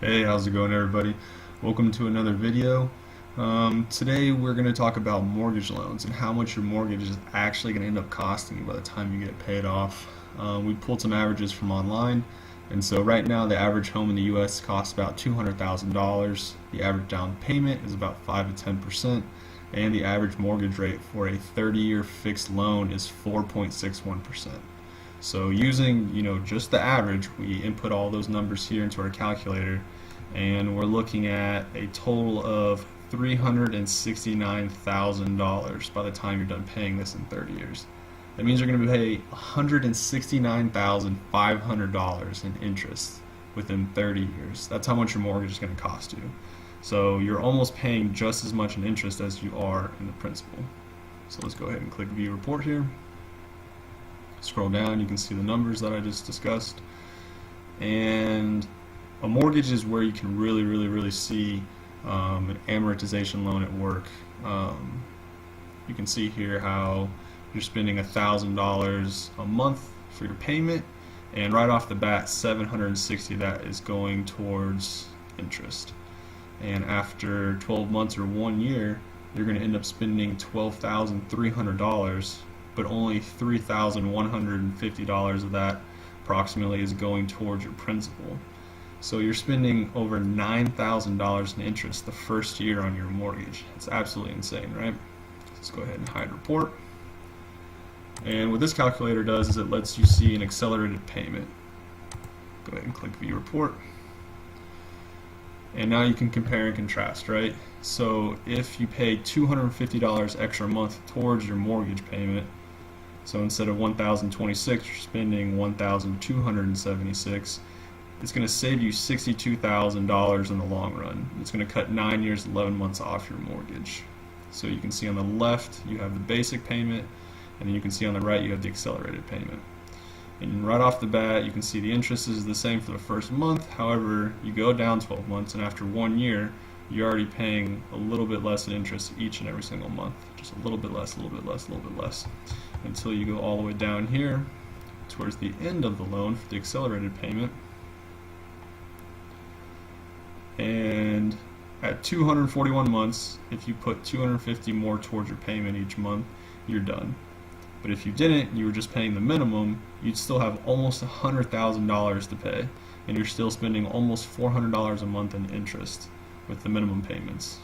Hey, how's it going, everybody? Welcome to another video. Today we're going to talk about mortgage loans and how much your mortgage is actually going to end up costing you by the time you get it paid off. We pulled some averages from online, and so right now the average home in the U.S. costs about $200,000. The average down payment is about 5 to 10%, and the average mortgage rate for a 30-year fixed loan is 4.61%. So using, just the average, we input all those numbers here into our calculator, and we're looking at a total of $369,000 by the time you're done paying this in 30 years. That means you're going to pay $169,500 in interest within 30 years. That's how much your mortgage is going to cost you. So you're almost paying just as much in interest as you are in the principal. So let's go ahead and click View Report here. Scroll down, you can see the numbers that I just discussed. And a mortgage is where you can really see an amortization loan at work. You can see here how you're spending $1,000 a month for your payment, and right off the bat, $760 of that is going towards interest. And after 12 months or 1 year, you're going to end up spending $12,300, but only $3,150 of that approximately is going towards your principal. So you're spending over $9,000 in interest the first year on your mortgage. It's absolutely insane, right? Let's go ahead and hide report. And what this calculator does is it lets you see an accelerated payment. Go ahead and click View Report. And now you can compare and contrast, right? So if you pay $250 extra a month towards your mortgage payment, so instead of $1,026, you're spending $1,276. It's going to save you $62,000 in the long run. It's going to cut 9 years, 11 months off your mortgage. So you can see on the left you have the basic payment, and then you can see on the right you have the accelerated payment. And right off the bat you can see the interest is the same for the first month. However, you go down 12 months, and after 1 year you're already paying a little bit less in interest each and every single month. Just a little bit less, a little bit less, a little bit less, until you go all the way down here towards the end of the loan for the accelerated payment. And at 241 months, if you put $250 more towards your payment each month, you're done. But if you didn't, you were just paying the minimum, you'd still have almost $100,000 to pay, and you're still spending almost $400 a month in interest with the minimum payments.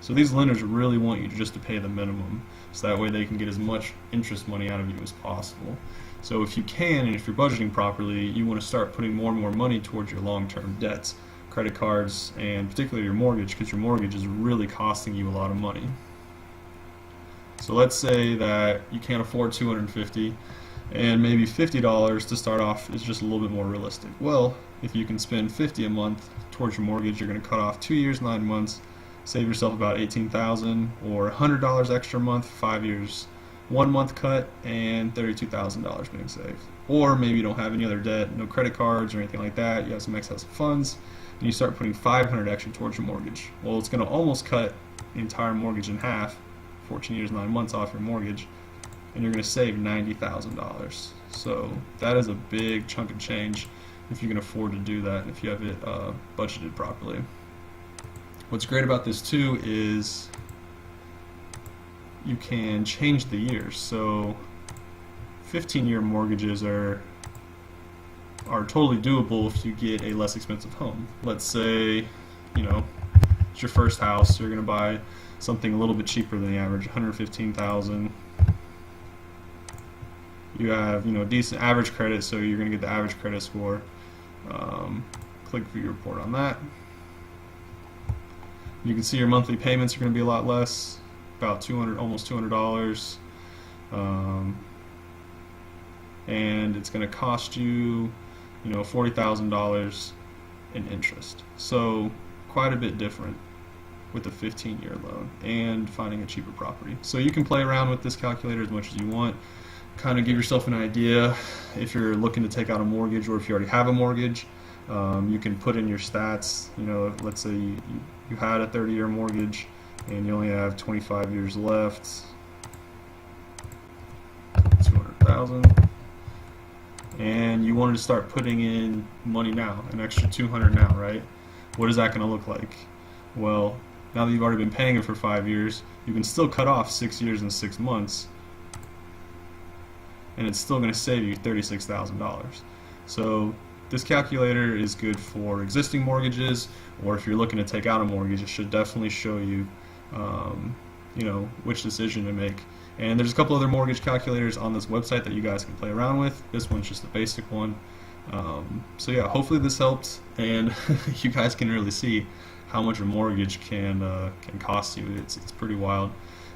So these lenders really want you just to pay the minimum, so that way they can get as much interest money out of you as possible. So if you can, and if you're budgeting properly, you want to start putting more and more money towards your long-term debts, credit cards, and particularly your mortgage, because your mortgage is really costing you a lot of money. So let's say that you can't afford $250, and maybe $50 to start off is just a little bit more realistic. Well, if you can spend $50 a month towards your mortgage, you're going to cut off 2 years, 9 months, save yourself about $18,000, or $100 extra a month, 5 years, 1 month cut, and $32,000 being saved. Or maybe you don't have any other debt, no credit cards or anything like that, you have some excess funds, and you start putting $500 extra towards your mortgage. Well, it's going to almost cut the entire mortgage in half, 14 years, 9 months off your mortgage, and you're going to save $90,000. So that is a big chunk of change if you can afford to do that, and if you have it budgeted properly. What's great about this too is you can change the years. So 15-year mortgages are totally doable if you get a less expensive home. Let's say, it's your first house, you're going to buy something a little bit cheaper than the average, $115,000. You have, decent average credit, so you're going to get the average credit score. Click View Report on that. You can see your monthly payments are going to be a lot less, about $200, almost $200, and it's going to cost you, $40,000 in interest. So quite a bit different with a 15-year loan and finding a cheaper property. So you can play around with this calculator as much as you want, kind of give yourself an idea if you're looking to take out a mortgage, or if you already have a mortgage. You can put in your stats. Let's say you had a 30-year mortgage and you only have 25 years left, 200,000, and and you wanted to start putting in money now, an extra 200 now, right? What is that going to look like? Well, now that you've already been paying it for 5 years, you can still cut off 6 years and 6 months, and it's still going to save you $36,000. So this calculator is good for existing mortgages, or if you're looking to take out a mortgage, it should definitely show you, which decision to make. And there's a couple other mortgage calculators on this website that you guys can play around with. This one's just a basic one. So yeah, hopefully this helped, and you guys can really see how much a mortgage can cost you. It's pretty wild.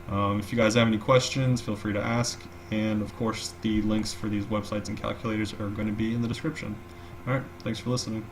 If you guys have any questions, feel free to ask, and of course the links for these websites and calculators are going to be in the description. Alright, thanks for listening.